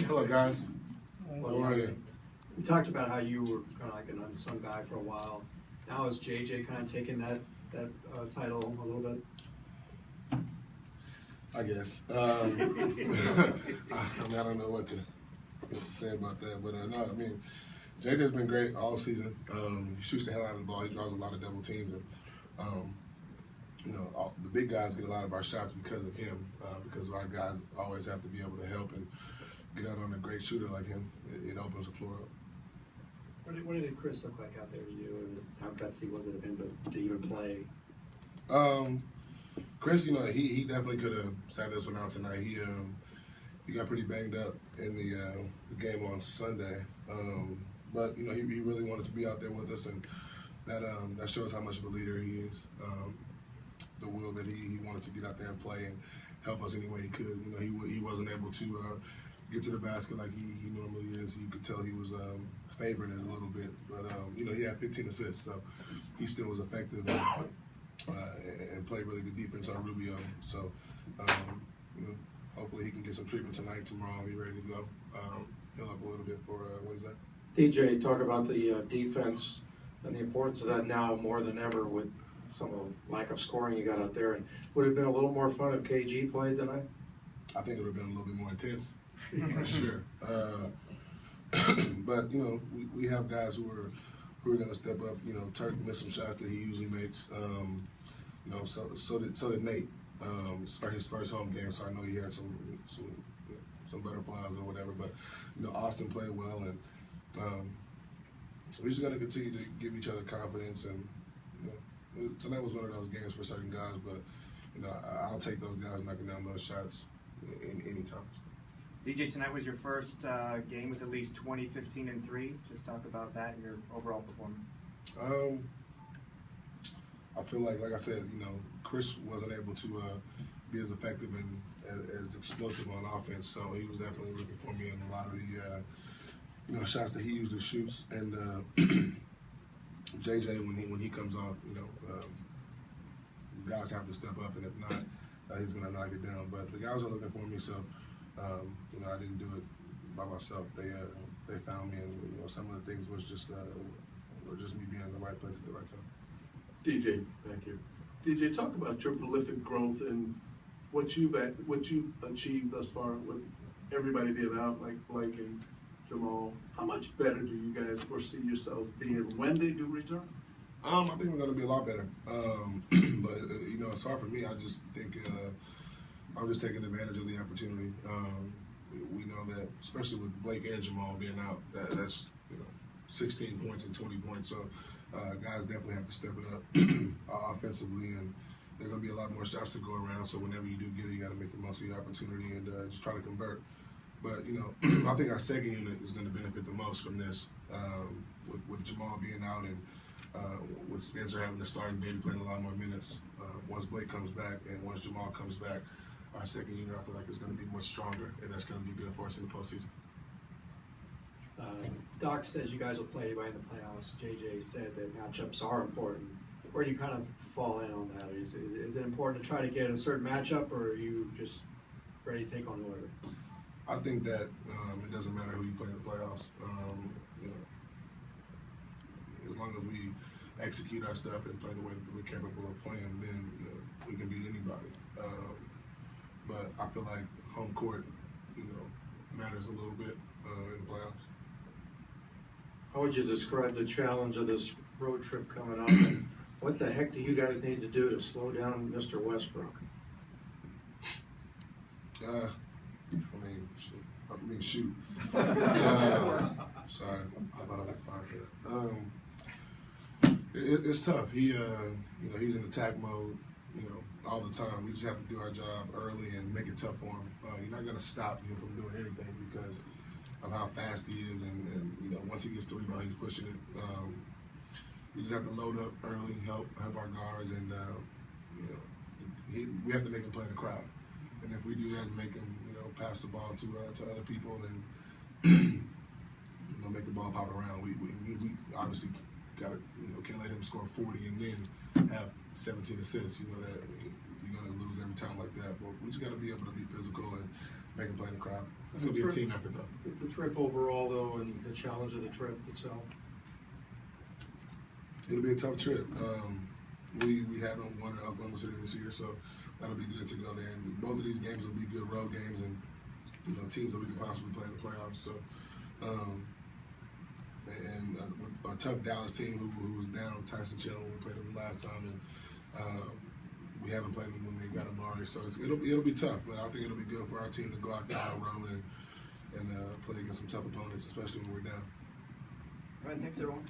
Hello, guys. How are you? We talked about how you were kind of like an unsung guy for a while. Now is JJ kind of taking that title a little bit? I guess. I don't know what to say about that, but no, I mean, JJ's been great all season. He shoots the hell out of the ball. He draws a lot of double teams, and the big guys get a lot of our shots because of him. Because our guys always have to be able to help and get out on a great shooter like him. It opens the floor up. What did Chris look like out there to you, and how gutsy was it of him to even play? Chris, he definitely could have sat this one out tonight. He got pretty banged up in the game on Sunday, but he really wanted to be out there with us, and that shows how much of a leader he is. The will that he wanted to get out there and play and help us any way he could. He wasn't able to get to the basket like he normally is. You could tell he was favoring it a little bit, but he had 15 assists, so he still was effective and played really good defense on Rubio. So hopefully he can get some treatment tonight, tomorrow, and be ready to go. Heal up a little bit for Wednesday. DJ, talk about the defense and the importance of that now more than ever with some of the lack of scoring you got out there. And would it have been a little more fun if KG played tonight? I think it would have been a little bit more intense, for sure. But we have guys who are going to step up. Turk missed some shots that he usually makes. So did Nate. For his first home game, so I know he had some butterflies or whatever. But Austin played well, and we're just going to continue to give each other confidence. And tonight was one of those games for certain guys, but I'll take those guys knocking down those shots any time. DJ, tonight was your first game with at least 20, 15, and 3. Just talk about that and your overall performance. I feel like I said, Chris wasn't able to be as effective and as explosive on offense, so he was definitely looking for me in a lot of the shots that he usually shoots. And JJ, when he comes off, guys have to step up, and if not, he's going to knock it down. But the guys are looking for me, so I didn't do it by myself. They found me, and some of the things was just me being in the right place at the right time. DJ, thank you. DJ, talk about your prolific growth and what you've achieved thus far with everybody being out, like Blake and Jamal. How much better do you guys foresee yourselves being when they do return? I think we're going to be a lot better. But it's hard for me. I just think I'm just taking advantage of the opportunity. We know that, especially with Blake and Jamal being out, that's 16 points and 20 points. So guys definitely have to step it up offensively, and there are going to be a lot more shots to go around. So whenever you do get it, you got to make the most of your opportunity and just try to convert. But I think our second unit is going to benefit the most from this, with Jamal being out and with Spencer having to start and maybe playing a lot more minutes. Once Blake comes back and once Jamal comes back, our second unit, I feel like, is going to be much stronger, and that's going to be good for us in the postseason. Doc says you guys will play anybody in the playoffs. JJ said that matchups are important. Where do you kind of fall in on that? Is it important to try to get a certain matchup, or are you just ready to take on whoever? I think that it doesn't matter who you play in the playoffs. As long as we execute our stuff and play the way that we're capable of playing, then we can beat anybody. But I feel like home court, matters a little bit in the playoffs. How would you describe the challenge of this road trip coming up? And what the heck do you guys need to do to slow down Mr. Westbrook? Shoot. Sorry, I thought I got 5 here. It's tough. He's in attack mode, all the time. We just have to do our job early and make it tough for him. You're not going to stop him from doing anything because of how fast he is, and once he gets the rebound, he's pushing it. We just have to load up early, help our guards, and we have to make him play in the crowd. And if we do that and make him, pass the ball to other people, then make the ball pop around. We obviously gotta can't let him score 40 and then have 17 assists. That you're gonna lose every time like that. But we just gotta be able to be physical and make them play in the crowd. It's gonna be a team effort though. The trip overall though, and the challenge of the trip itself. It'll be a tough trip. We haven't won in Oklahoma City this year, so that'll be good to go there. And both of these games will be good road games, and teams that we can possibly play in the playoffs. So, and a tough Dallas team who was down Tyson Chandler when we played them the last time, and we haven't played them when they got Amari. So it'll be tough, but I think it'll be good for our team to go out there on the road and play against some tough opponents, especially when we're down. All right, thanks everyone.